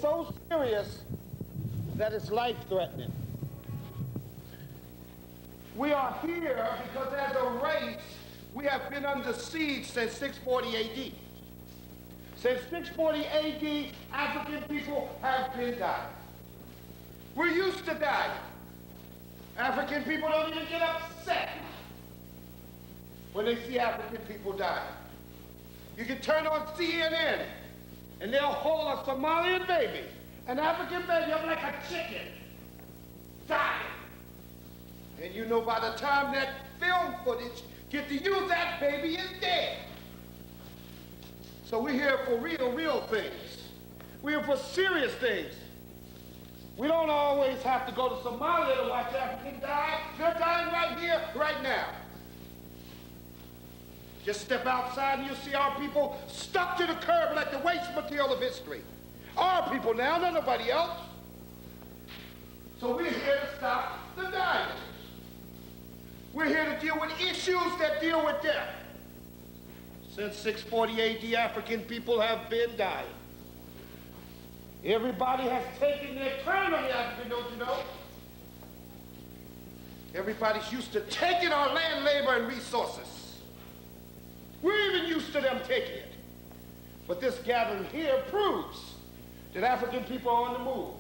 so serious that it's life-threatening. We are here because as a race, we have been under siege since 640 AD. Since 640 AD, African people have been dying. We're used to dying. African people don't even get upset when they see African people die. You can turn on CNN and they'll hold a Somalian baby, an African baby up like a chicken, dying. And you know by the time that film footage get to use, that baby is dead. So we're here for real things. We're here for serious things. We don't always have to go to Somalia to watch Africans die. They're dying right here, right now. Just step outside and you'll see our people stuck to the curb like the waste material of history. Our people now, not nobody else. So we're here to stop the dying. We're here to deal with issues that deal with death. Since 640 AD, African people have been dying. Everybody has taken their turn on the African, don't you know? Everybody's used to taking our land, labor, and resources. We're even used to them taking it. But this gathering here proves that African people are on the move.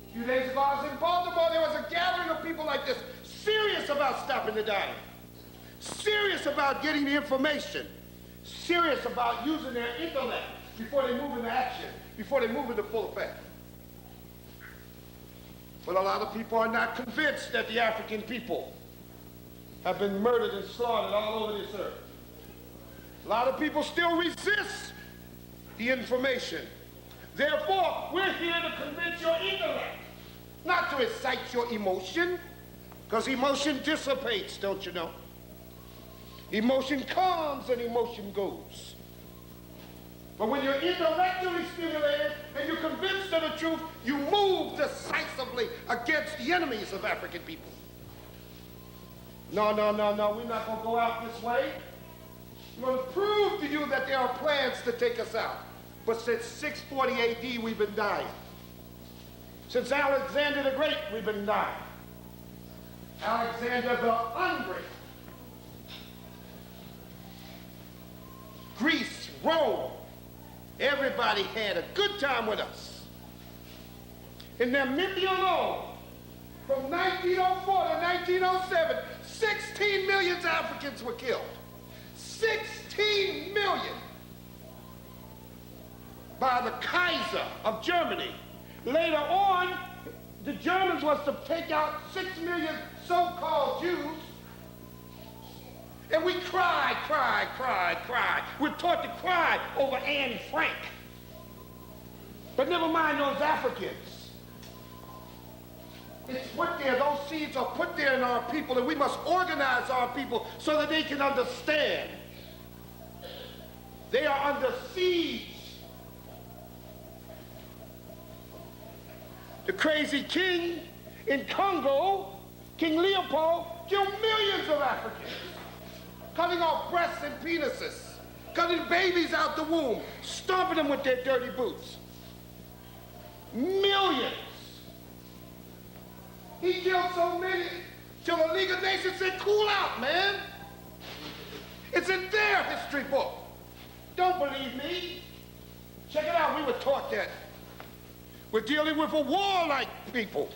A few days ago, I was in Baltimore. There was a gathering of people like this, serious about stopping the dying, serious about getting the information, serious about using their intellect before they move into action, before they move into full effect. But a lot of people are not convinced that the African people have been murdered and slaughtered all over this earth. A lot of people still resist the information. Therefore, we're here to convince your intellect, not to incite your emotion, because emotion dissipates, don't you know? Emotion comes and emotion goes. But when you're intellectually stimulated and you're convinced of the truth, you move decisively against the enemies of African people. No, we're not going to go out this way. We're going to prove to you that there are plans to take us out. But since 640 AD, we've been dying. Since Alexander the Great, we've been dying. Alexander the Ungreat. Greece, Rome, everybody had a good time with us. In Namibia alone, from 1904 to 1907, 16 million Africans were killed. 16 million by the Kaiser of Germany. Later on, the Germans was to take out 6 million so-called Jews. And we cried. We're taught to cry over Anne Frank. But never mind those Africans. It's put there, those seeds are put there in our people, and we must organize our people so that they can understand. They are under siege. The crazy king in Congo, King Leopold, killed millions of Africans, cutting off breasts and penises, cutting babies out the womb, stomping them with their dirty boots. Millions. He killed so many till the League of Nations said, cool out, man. It's in their history book. Don't believe me. Check it out. We were taught that. We're dealing with a warlike people.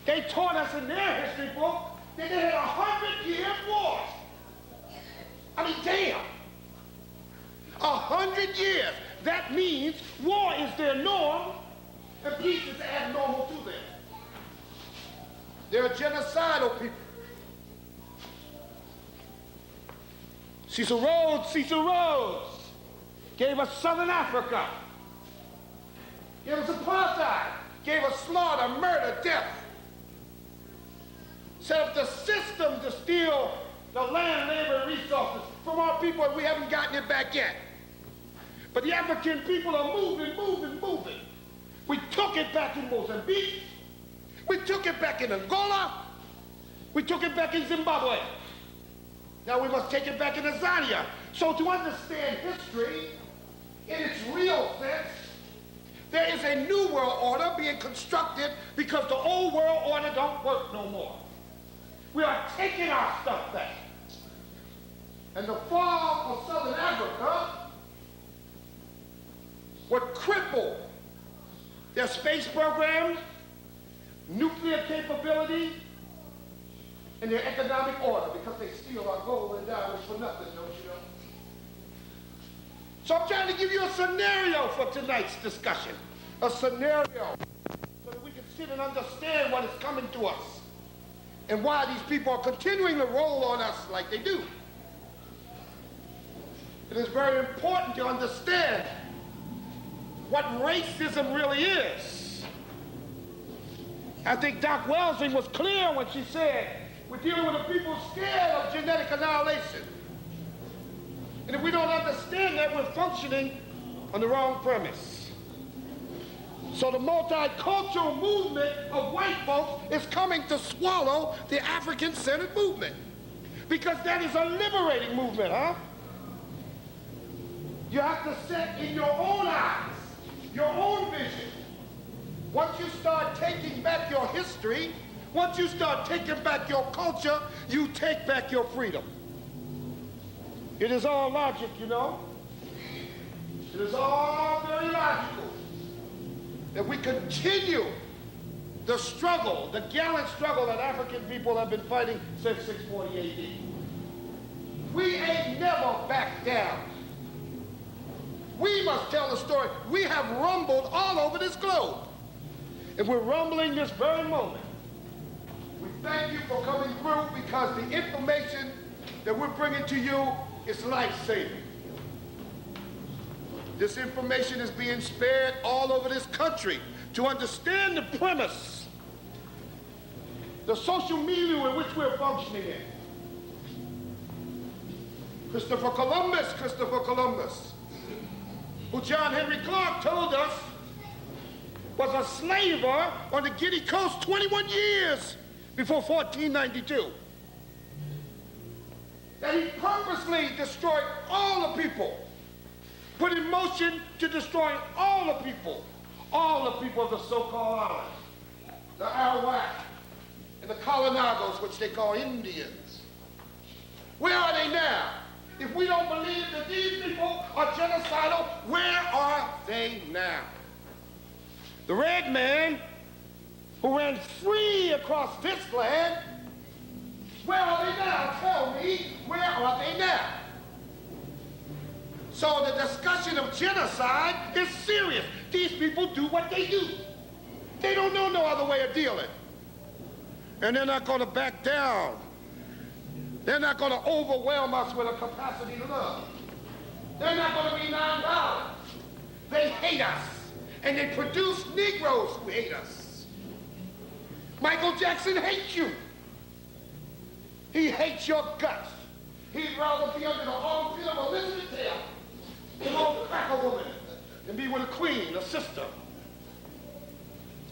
They taught us in their history book that they had 100-year war. I mean, damn. 100 years. That means war is their norm and peace is abnormal to them. They're a genocidal people. Cecil Rhodes gave us Southern Africa. Gave us apartheid. Gave us slaughter, murder, death. Set up the system to steal the land, labor, and resources from our people, and we haven't gotten it back yet. But the African people are moving. We took it back in Mozambique. We took it back in Angola. We took it back in Zimbabwe. Now we must take it back in Tanzania. So to understand history in its real sense, is a new world order being constructed because the old world order don't work no more. We are taking our stuff back. And the fall of Southern Africa would cripple their space program, nuclear capability, and their economic order because they steal our gold and diamonds for nothing, don't you know? So I'm trying to give you a scenario for tonight's discussion. A scenario so that we can sit and understand what is coming to us and why these people are continuing to roll on us like they do. It is very important to understand what racism really is. I think Doc Welsing was clear when she said, we're dealing with a people scared of genetic annihilation. And if we don't understand that, we're functioning on the wrong premise. So the multicultural movement of white folks is coming to swallow the African-centered movement. Because that is a liberating movement, huh? You have to set in your own eyes, your own vision. Once you start taking back your history, once you start taking back your culture, you take back your freedom. It is all logic, you know. It is all very logical that we continue the struggle, the gallant struggle that African people have been fighting since 640 AD. We ain't never backed down. We must tell the story. We have rumbled all over this globe. And we're rumbling this very moment. We thank you for coming through because the information that we're bringing to you is life-saving. This information is being spared all over this country to understand the premise, the social milieu in which we're functioning in. Christopher Columbus, who John Henry Clark told us was a slaver on the Guinea coast 21 years before 1492. That he purposely destroyed all the people, put in motion to destroy all the people of the so-called islands, the Arawak and the Colonagos, which they call Indians. Where are they now? If we don't believe that these people are genocidal, where are they now? The red man who ran free across this land, where are they now? Tell me, where are they now? So the discussion of genocide is serious. These people do what they do. They don't know no other way of dealing. And they're not going to back down. They're not going to overwhelm us with a capacity to love. They're not going to be nonviolent. They hate us. And they produce Negroes who hate us. Michael Jackson hates you. He hates your guts. He'd rather be under the armpit of Elizabeth Taylor than old cracker woman than be with a queen, a sister.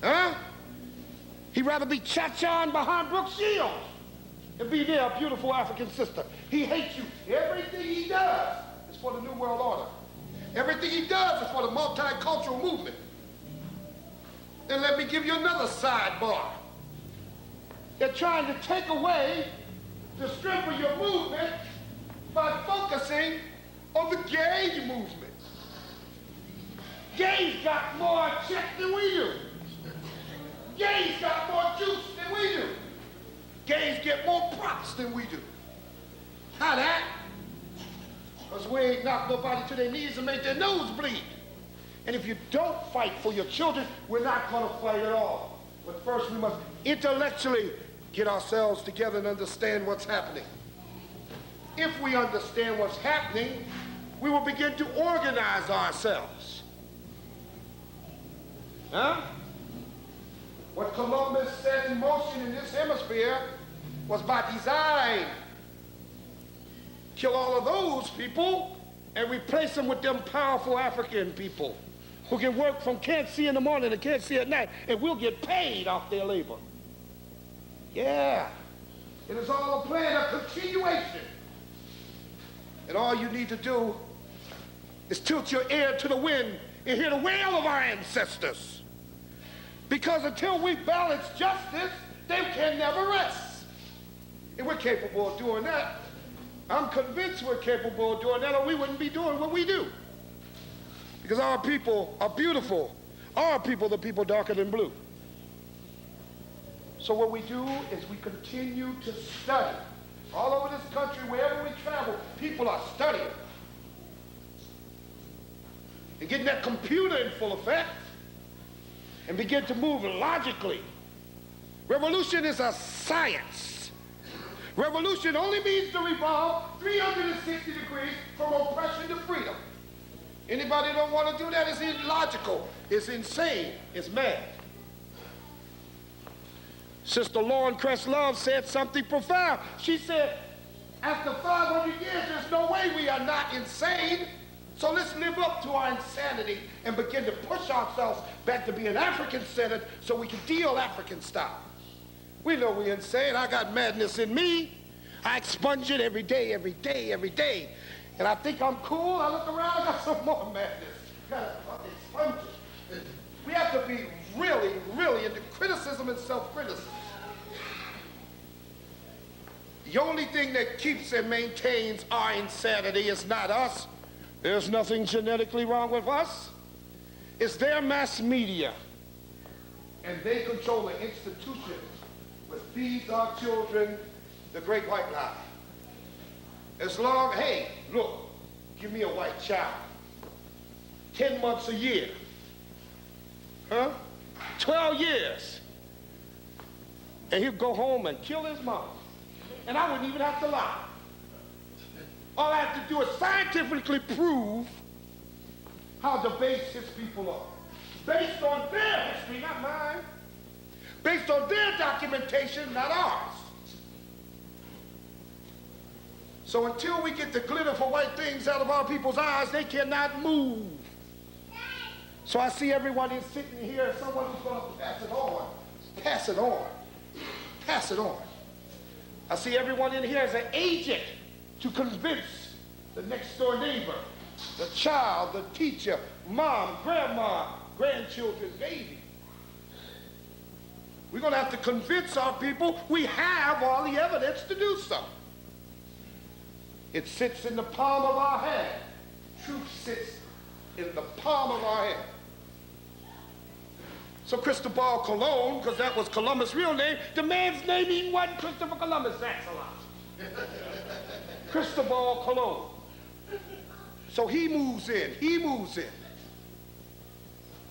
Huh? He'd rather be cha-chaing behind Brooke Shields and be near a beautiful African sister. He hates you. Everything he does is for the New World Order. Everything he does is for the multicultural movement. Then let me give you another sidebar. They're trying to take away the strength of your movement by focusing on the gay movement. Gays got more check than we do. Gays got more juice than we do. Gays get more props than we do. How that? Because we ain't knocked nobody to their knees and made their nose bleed. And if you don't fight for your children, we're not going to fight at all. But first we must intellectually get ourselves together and understand what's happening. If we understand what's happening, we will begin to organize ourselves. Huh? What Columbus set in motion in this hemisphere was by design. Kill all of those people and replace them with them powerful African people who can work from can't see in the morning to can't see at night, and we'll get paid off their labor. Yeah, it is all a plan, a continuation. And all you need to do is tilt your ear to the wind and hear the wail of our ancestors. Because until we balance justice, they can never rest. And we're capable of doing that. I'm convinced we're capable of doing that, or we wouldn't be doing what we do. Because our people are beautiful. Our people, the people darker than blue. So what we do is we continue to study. All over this country, wherever we travel, people are studying. And getting that computer in full effect and begin to move logically. Revolution is a science. Revolution only means to revolve 360 degrees from oppression to freedom. Anybody don't want to do that is illogical, it's insane, it's mad. Sister Lauren Crest Love said something profound. She said, after 500 years, there's no way we are not insane. So let's live up to our insanity and begin to push ourselves back to being African-centered so we can deal African style. We know we're insane. I got madness in me. I expunge it every day, every day, every day. And I think I'm cool. I look around, I got some more madness. Gotta expunge it. We have to be really, really into criticism and self-criticism. The only thing that keeps and maintains our insanity is not us. There's nothing genetically wrong with us. It's their mass media. And they control the institutions which feeds our children the great white lie. As long, hey, look, give me a white child. 10 months a year. Huh? 12 years. And he'll go home and kill his mom. And I wouldn't even have to lie. All I have to do is scientifically prove how debased his people are. Based on their history, not mine. Based on their documentation, not ours. So until we get the glitter for white things out of our people's eyes, they cannot move. So I see everyone is sitting here, someone who's going to pass it on. Pass it on. Pass it on. I see everyone in here as an agent to convince the next door neighbor, the child, the teacher, mom, grandma, grandchildren, baby. We're going to have to convince our people we have all the evidence to do so. It sits in the palm of our hand. Truth sits in the palm of our hand. So Cristobal Colon, because that was Columbus' real name, the man's name even wasn't Christopher Columbus, that's a lot. Cristobal Colon. So he moves in.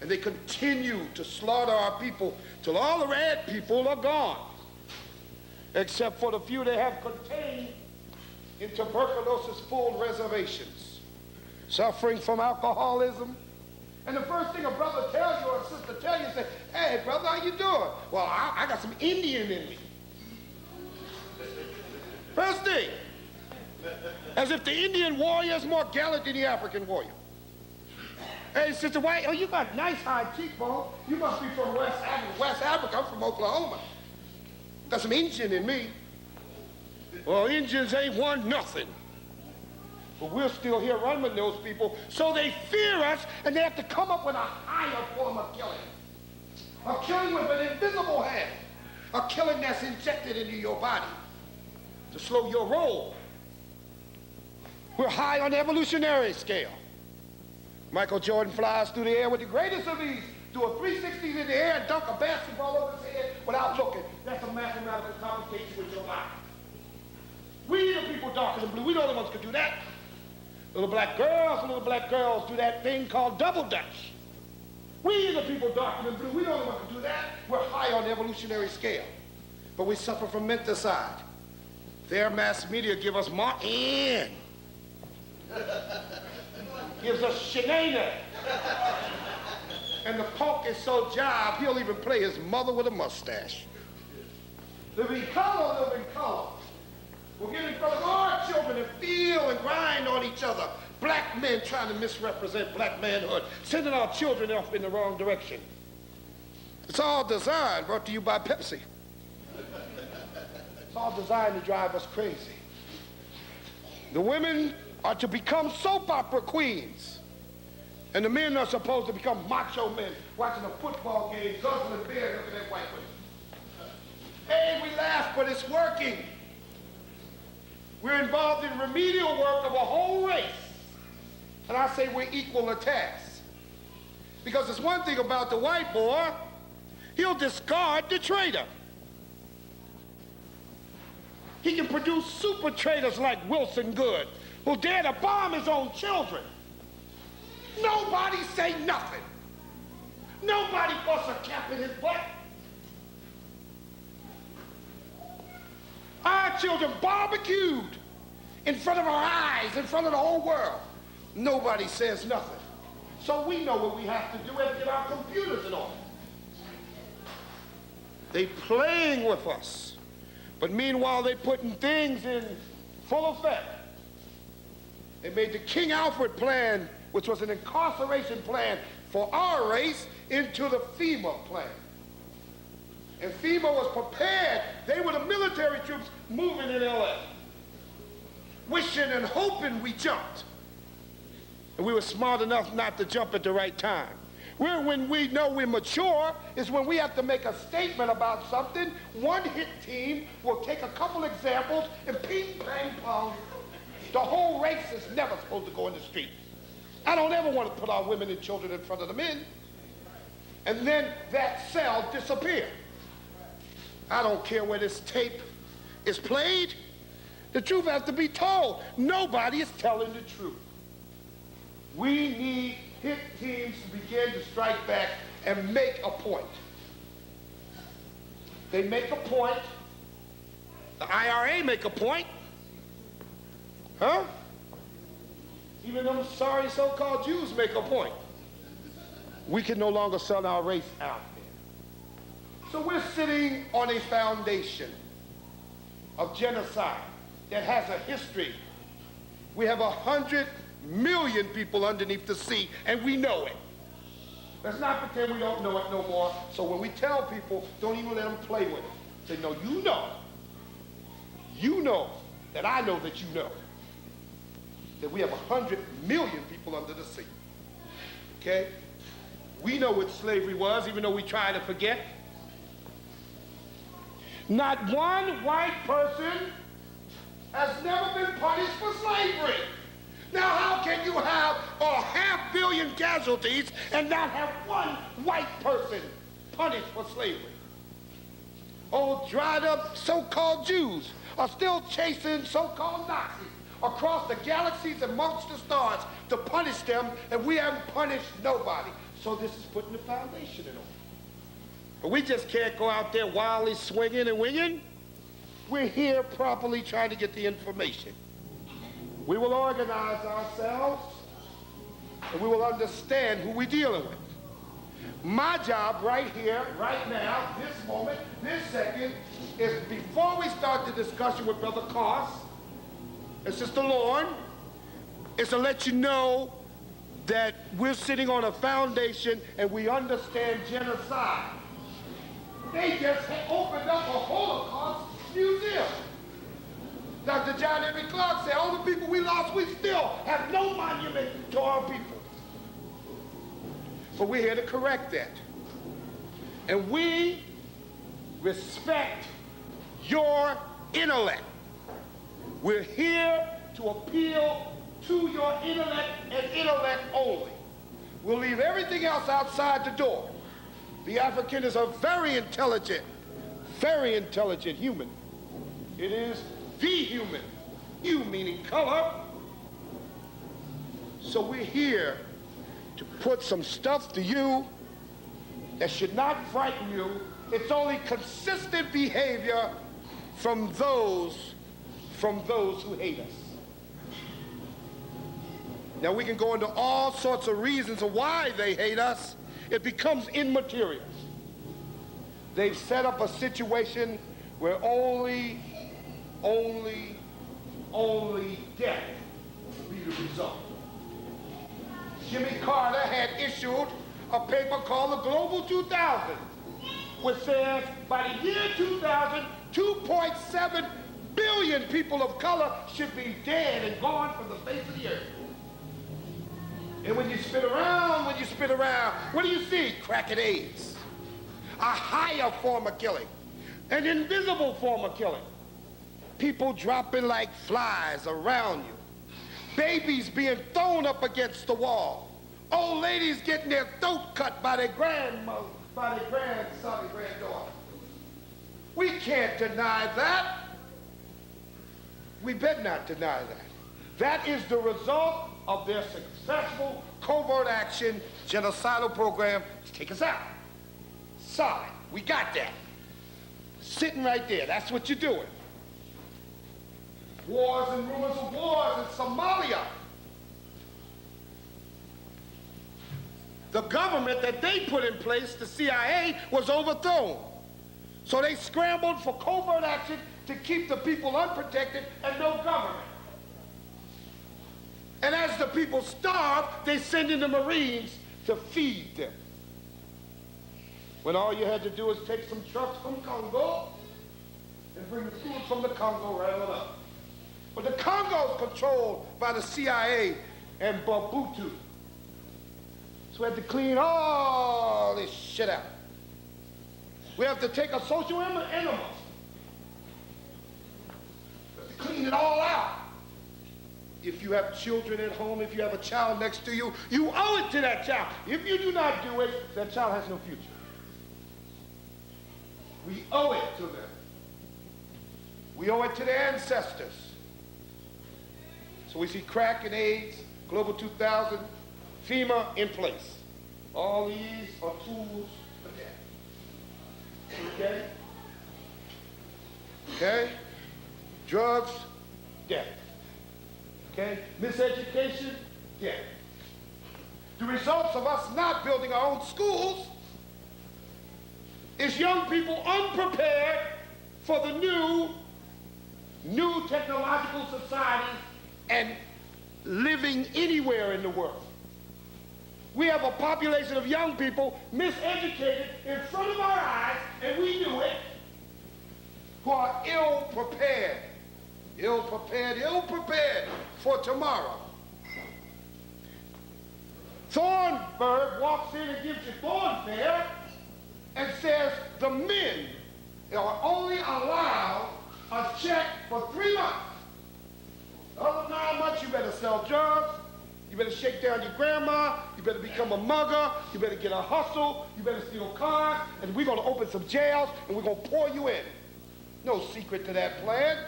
And they continue to slaughter our people till all the red people are gone, except for the few they have contained in tuberculosis full reservations, suffering from alcoholism. And the first thing a brother tells you or a sister tells you is, say, hey, brother, how you doing? Well, I got some Indian in me. First thing. As if the Indian warrior is more gallant than the African warrior. Hey, Sister White, oh, you got nice high cheekbones. You must be from West Africa. West Africa, I'm from Oklahoma. Got some Indian in me. Well, Indians ain't won nothing. But we're still here running those people, so they fear us, and they have to come up with a higher form of killing. A killing with an invisible hand. A killing that's injected into your body to slow your roll. We're high on the evolutionary scale. Michael Jordan flies through the air with the greatest of ease, do a 360 in the air and dunk a basketball over his head without looking. That's a mathematical computation with your life. We, the people darker than blue, we the only ones could do that. Little black girls do that thing called double dutch. We, the people darker than blue, we the only ones could do that. We're high on the evolutionary scale. But we suffer from menticide. Their mass media give us Martin. Gives us Sinead. And the punk is so jive, he'll even play his mother with a mustache. Live in color, live in color. We're getting in front of our children and feel and grind on each other. Black men trying to misrepresent black manhood, sending our children off in the wrong direction. It's all designed, brought to you by Pepsi. It's all designed to drive us crazy. The women are to become soap opera queens. And the men are supposed to become macho men, watching a football game, guzzling beer, looking at white women. Hey, we laugh, but it's working. We're involved in remedial work of a whole race. And I say we're equal to task. Because there's one thing about the white boy, he'll discard the traitor. He can produce super traitors like Wilson Good, who dare to bomb his own children. Nobody say nothing. Nobody bust a cap in his butt. Our children barbecued in front of our eyes, in front of the whole world. Nobody says nothing. So we know what we have to do and get our computers in order. They playing with us. But meanwhile, they putting things in full effect. They made the King Alfred plan, which was an incarceration plan for our race, into the FEMA plan. And FEMA was prepared. They were the military troops moving in LA, wishing and hoping we jumped. And we were smart enough not to jump at the right time. When we know we're mature is when we have to make a statement about something. One hit team will take a couple examples and ping, pang, pong. The whole race is never supposed to go in the street. I don't ever want to put our women and children in front of the men. And then that cell disappears. I don't care where this tape is played. The truth has to be told. Nobody is telling the truth. We need hit teams to begin to strike back and make a point. They make a point. The IRA make a point. Huh? Even them sorry so-called Jews make a point. We can no longer sell our race out there. So we're sitting on a foundation of genocide that has a history. We have 100 million people underneath the sea, and we know it. Let's not pretend we don't know it no more. So when we tell people, don't even let them play with it. Say, no, you know. You know that I know that you know that we have 100 million people under the sea. Okay? We know what slavery was, even though we try to forget. Not one white person has never been punished for slavery. Now, how can you have 500 million casualties and not have one white person punished for slavery? Old dried up so-called Jews are still chasing so-called Nazis across the galaxies and amongst the stars to punish them, and we haven't punished nobody. So this is putting the foundation in order. But we just can't go out there wildly swinging and winging. We're here properly trying to get the information. We will organize ourselves, and we will understand who we're dealing with. My job right here, right now, this moment, this second, is before we start the discussion with Brother Koss and Sister Lorne, is to let you know that we're sitting on a foundation and we understand genocide. They just opened up a Holocaust museum. Dr. John Henry Clark said, all the people we lost, we still have no monument to our people. But we're here to correct that. And we respect your intellect. We're here to appeal to your intellect and intellect only. We'll leave everything else outside the door. The African is a very intelligent human. It is the human, you meaning color. So we're here to put some stuff to you that should not frighten you. It's only consistent behavior from those who hate us. Now we can go into all sorts of reasons of why they hate us. It becomes immaterial. They've set up a situation where only death will be the result. Jimmy Carter had issued a paper called the Global 2000, which says by the year 2000, 2.7 billion people of color should be dead and gone from the face of the earth. And when you spin around, what do you see? Crack and AIDS. A higher form of killing. An invisible form of killing. People dropping like flies around you. Babies being thrown up against the wall. Old ladies getting their throat cut by their grandmother, by their grandson and granddaughter. We can't deny that. We better not deny that. That is the result of their successful covert action genocidal program to take us out. Sorry, we got that. Sitting right there, that's what you're doing. Wars and rumors of wars in Somalia. The government that they put in place, the CIA, was overthrown. So they scrambled for covert action to keep the people unprotected and no government. And as the people starve, they send in the Marines to feed them. When all you had to do was take some trucks from Congo and bring the food from the Congo right on up. But the Congo is controlled by the CIA and Mobutu. So we have to clean all this shit out. We have to take a social enema. Clean it all out. If you have children at home, if you have a child next to you, you owe it to that child. If you do not do it, that child has no future. We owe it to them. We owe it to their ancestors. So we see crack and AIDS, Global 2000, FEMA in place. All these are tools for that. Okay? Okay? Drugs, death. Okay? Miseducation, death. The results of us not building our own schools is young people unprepared for the new technological societies and living anywhere in the world. We have a population of young people miseducated in front of our eyes, and we knew it, who are ill-prepared for tomorrow. Thornburg walks in and gives you Thornfair and says the men are only allowed a check for 3 months. The other 9 months, you better sell drugs, you better shake down your grandma, you better become a mugger, you better get a hustle, you better steal cars, and we're going to open some jails, and we're going to pour you in. No secret to that plan.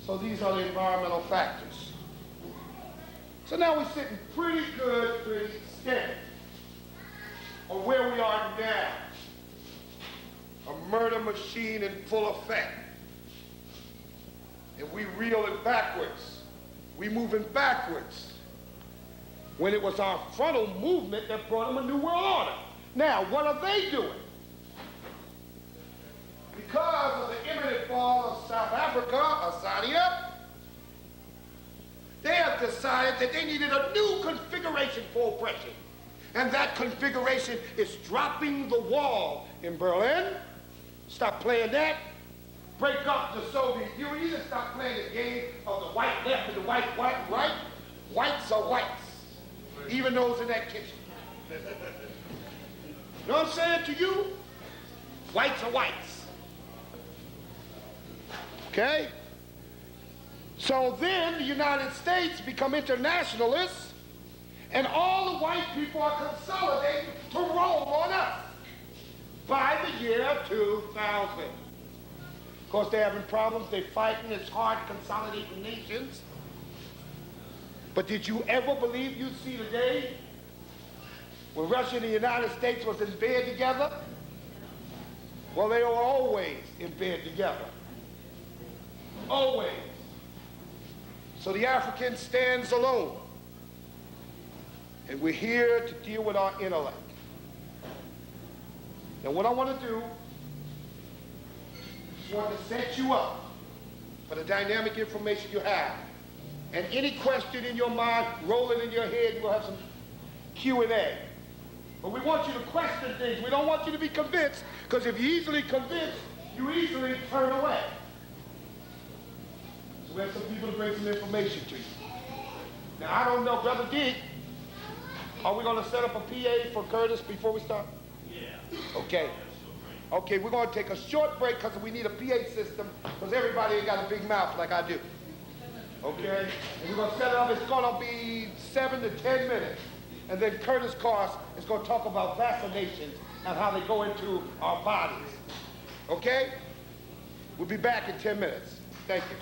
So these are the environmental factors. So now we're sitting pretty good, pretty steady on where we are now. A murder machine in full effect. And we reeling backwards. We moving backwards. When it was our frontal movement that brought them a new world order. Now, what are they doing? Because of the imminent fall of South Africa, Azania, they have decided that they needed a new configuration for oppression. And that configuration is dropping the wall in Berlin. Stop playing that. Break up the Soviet Union and stop playing the game of the white left and the white right. Whites are whites. Even those in that kitchen. You know what I'm saying to you? Whites are whites. Okay? So then the United States become internationalists, and all the white people are consolidating to roll on us by the year 2000. Of course, they're having problems. They're fighting. It's hard consolidating nations. But did you ever believe you'd see the day when Russia and the United States was in bed together? Well, they were always in bed together. Always. So the African stands alone. And we're here to deal with our intellect. Now, what I want to do is want to set you up for the dynamic information you have. And any question in your mind, roll it in your head, you'll have some Q&A. But we want you to question things. We don't want you to be convinced, because if you're easily convinced, you easily turn away. So we have some people to bring some information to you. Now, I don't know, Brother D, are we going to set up a PA for Curtis before we start? Yeah. Okay. Okay, we're going to take a short break because we need a PA system because everybody ain't got a big mouth like I do. Okay? And we're going to set it up. It's going to be 7 to 10 minutes. And then Curtis Carse is going to talk about vaccinations and how they go into our bodies. Okay? We'll be back in 10 minutes. Thank you.